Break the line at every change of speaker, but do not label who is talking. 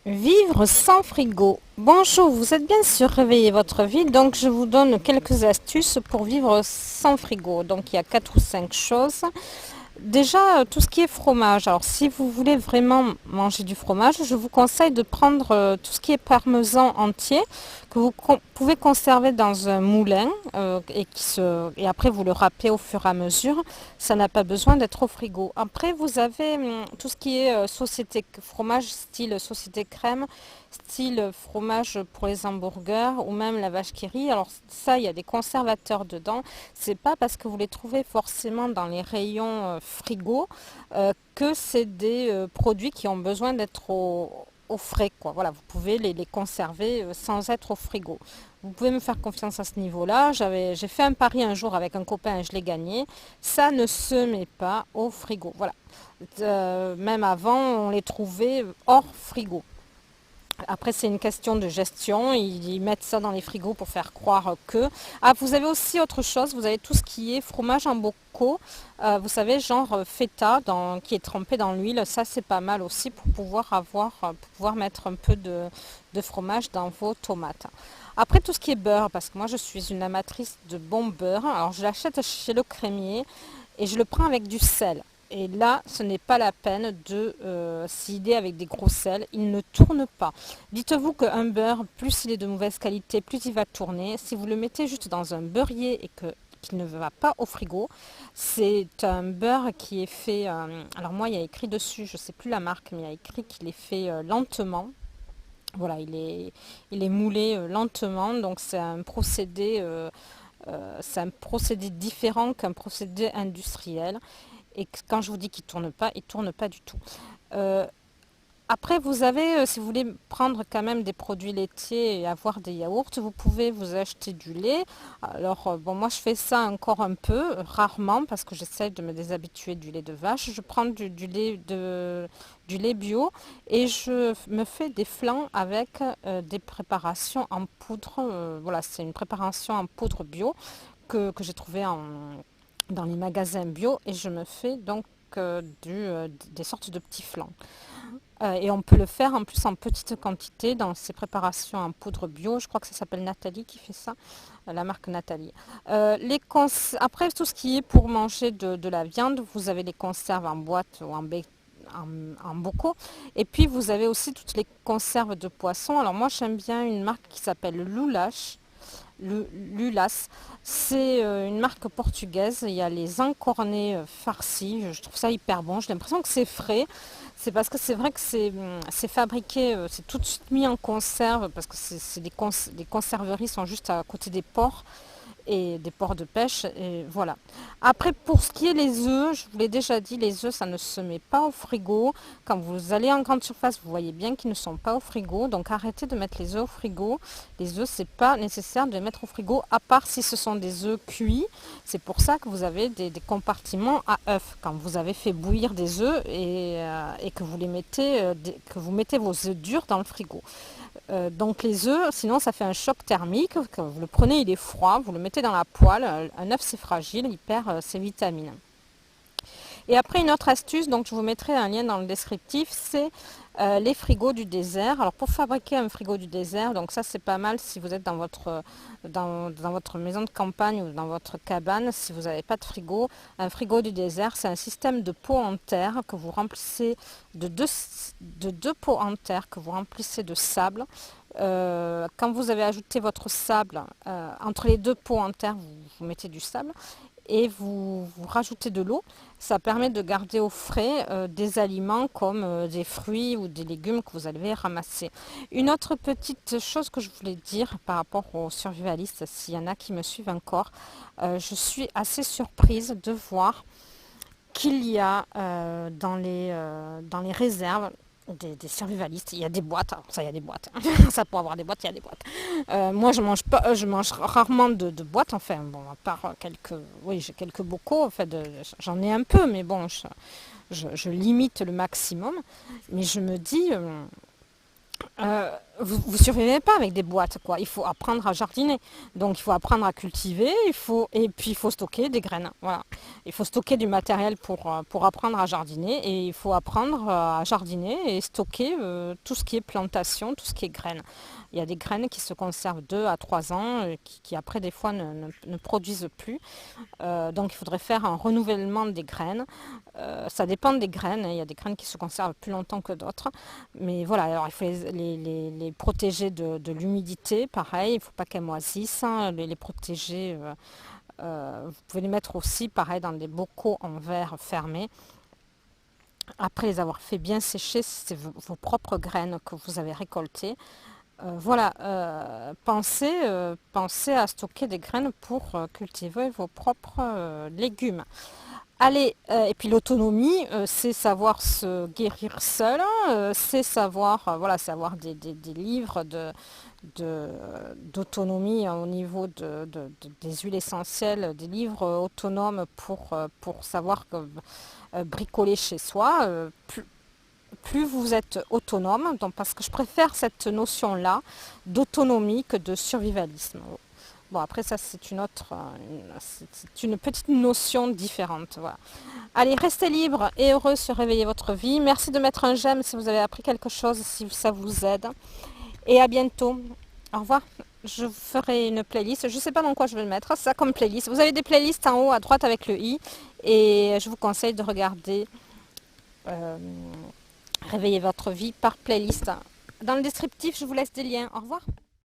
Vivre sans frigo. Bonjour, vous êtes bien sur Réveiller votre vie, donc je vous donne quelques astuces pour vivre sans frigo. Donc il y a 4 ou 5 choses. Déjà, tout ce qui est fromage. Alors, si vous voulez vraiment manger du fromage, je vous conseille de prendre tout ce qui est parmesan entier que vous pouvez conserver dans un moulin et après vous le râpez au fur et à mesure. Ça n'a pas besoin d'être au frigo. Après, vous avez tout ce qui est fromage style société crème, style fromage pour les hamburgers ou même la vache qui rit. Alors ça, il y a des conservateurs dedans. C'est pas parce que vous les trouvez forcément dans les rayons frigo que c'est des produits qui ont besoin d'être au frais, quoi. Voilà, vous pouvez les conserver sans être au frigo. Vous pouvez me faire confiance à ce niveau-là. J'ai fait un pari un jour avec un copain et je l'ai gagné. Ça ne se met pas au frigo. Voilà. Même avant, on les trouvait hors frigo. Après, c'est une question de gestion. Ils mettent ça dans les frigos pour faire croire que... Ah, vous avez aussi autre chose. Vous avez tout ce qui est fromage en bocaux. Vous savez, genre feta qui est trempé dans l'huile. Ça, c'est pas mal aussi pour pouvoir mettre un peu de fromage dans vos tomates. Après, tout ce qui est beurre, parce que moi, je suis une amatrice de bon beurre. Alors, je l'achète chez le crémier et je le prends avec du sel. Et là, ce n'est pas la peine de s'il est avec des gros sels, il ne tourne pas. Dites-vous qu'un beurre, plus il est de mauvaise qualité, plus il va tourner. Si vous le mettez juste dans un beurrier et qu'il ne va pas au frigo, c'est un beurre qui est fait... alors moi, il y a écrit dessus, je ne sais plus la marque, mais il y a écrit qu'il est fait lentement. Voilà, il est moulé lentement, donc c'est un procédé différent qu'un procédé industriel. Et quand je vous dis qu'il ne tourne pas du tout. Euh, Après, vous avez, si vous voulez prendre quand même des produits laitiers et avoir des yaourts, vous pouvez vous acheter du lait. Alors, bon, moi je fais ça encore un peu, rarement, parce que j'essaie de me déshabituer du lait de vache. Je prends du lait bio et je me fais des flans avec des préparations en poudre. Voilà, c'est une préparation en poudre bio que j'ai trouvé dans les magasins bio et je me fais donc des sortes de petits flans. Et on peut le faire en plus en petite quantité dans ces préparations en poudre bio. Je crois que ça s'appelle Nathalie qui fait ça, la marque Nathalie. Après, tout ce qui est pour manger de la viande, vous avez les conserves en boîte ou en bocaux. Et puis vous avez aussi toutes les conserves de poisson. Alors moi j'aime bien une marque qui s'appelle Lulache. Lulas, c'est une marque portugaise. Il y a les encornets farcis. Je trouve ça hyper bon. J'ai l'impression que c'est frais. C'est parce que c'est vrai que c'est fabriqué, c'est tout de suite mis en conserve parce que les conserveries sont juste à côté des ports et des ports de pêche. Et voilà. Après, pour ce qui est les œufs, je vous l'ai déjà dit, les œufs, ça ne se met pas au frigo. Quand vous allez en grande surface, vous voyez bien qu'ils ne sont pas au frigo. Donc arrêtez de mettre les œufs au frigo. Les œufs, c'est pas nécessaire de les mettre au frigo, à part si ce sont des œufs cuits. C'est pour ça que vous avez des compartiments à œufs. Quand vous avez fait bouillir des œufs et que vous que vous mettez vos œufs durs dans le frigo. Donc les œufs, sinon ça fait un choc thermique. Quand vous le prenez, il est froid, vous le mettez dans la poêle. Un œuf c'est fragile, il perd ses vitamines. Et après une autre astuce, donc je vous mettrai un lien dans le descriptif, c'est les frigos du désert. Alors pour fabriquer un frigo du désert, donc ça c'est pas mal si vous êtes dans votre maison de campagne ou dans votre cabane, si vous n'avez pas de frigo. Un frigo du désert, c'est un système de pots en terre que vous remplissez de deux pots en terre que vous remplissez de sable. Quand vous avez ajouté votre sable, entre les deux pots en terre, vous mettez du sable et vous rajoutez de l'eau. Ça permet de garder au frais des aliments comme des fruits ou des légumes que vous avez ramassés. Une autre petite chose que je voulais dire par rapport aux survivalistes, s'il y en a qui me suivent encore, je suis assez surprise de voir qu'il y a dans les réserves des survivalistes, il y a des boîtes. Alors ça, il y a des boîtes. Ça, pour avoir des boîtes, il y a des boîtes. Moi, je mange pas, je mange rarement de boîtes. Enfin, bon, à part oui, j'ai quelques bocaux. En fait, j'en ai un peu, mais bon, je limite le maximum. Mais je me dis, Vous ne survivez pas avec des boîtes, quoi. Il faut apprendre à jardiner. Donc, il faut apprendre à cultiver, et puis il faut stocker des graines. Voilà. Il faut stocker du matériel pour apprendre à jardiner. Et il faut apprendre à jardiner et stocker tout ce qui est plantation, tout ce qui est graines. Il y a des graines qui se conservent 2 à 3 ans, qui après, des fois, ne produisent plus. Donc il faudrait faire un renouvellement des graines. Ça dépend des graines, hein. Il y a des graines qui se conservent plus longtemps que d'autres. Mais voilà, alors il faut les protéger de l'humidité, pareil, il ne faut pas qu'elles moisissent, hein. Les protéger, vous pouvez les mettre aussi, pareil, dans des bocaux en verre fermés. Après les avoir fait bien sécher, c'est vos propres graines que vous avez récoltées. Voilà, pensez à stocker des graines pour cultiver vos propres légumes. Allez, et puis l'autonomie, c'est savoir se guérir seul, hein, c'est savoir, voilà, c'est avoir des livres d'autonomie au niveau des huiles essentielles, des livres autonomes pour savoir bricoler chez soi. Plus vous êtes autonome, donc parce que je préfère cette notion-là d'autonomie que de survivalisme. Bon, après ça, c'est une petite notion différente. Voilà. Allez, restez libre et heureux sur Réveiller votre vie. Merci de mettre un j'aime si vous avez appris quelque chose, si ça vous aide. Et à bientôt. Au revoir. Je ferai une playlist. Je ne sais pas dans quoi je vais le mettre. Ça comme playlist. Vous avez des playlists en haut à droite avec le i. Et je vous conseille de regarder euh, Réveiller votre vie par playlist. Dans le descriptif, je vous laisse des liens. Au revoir.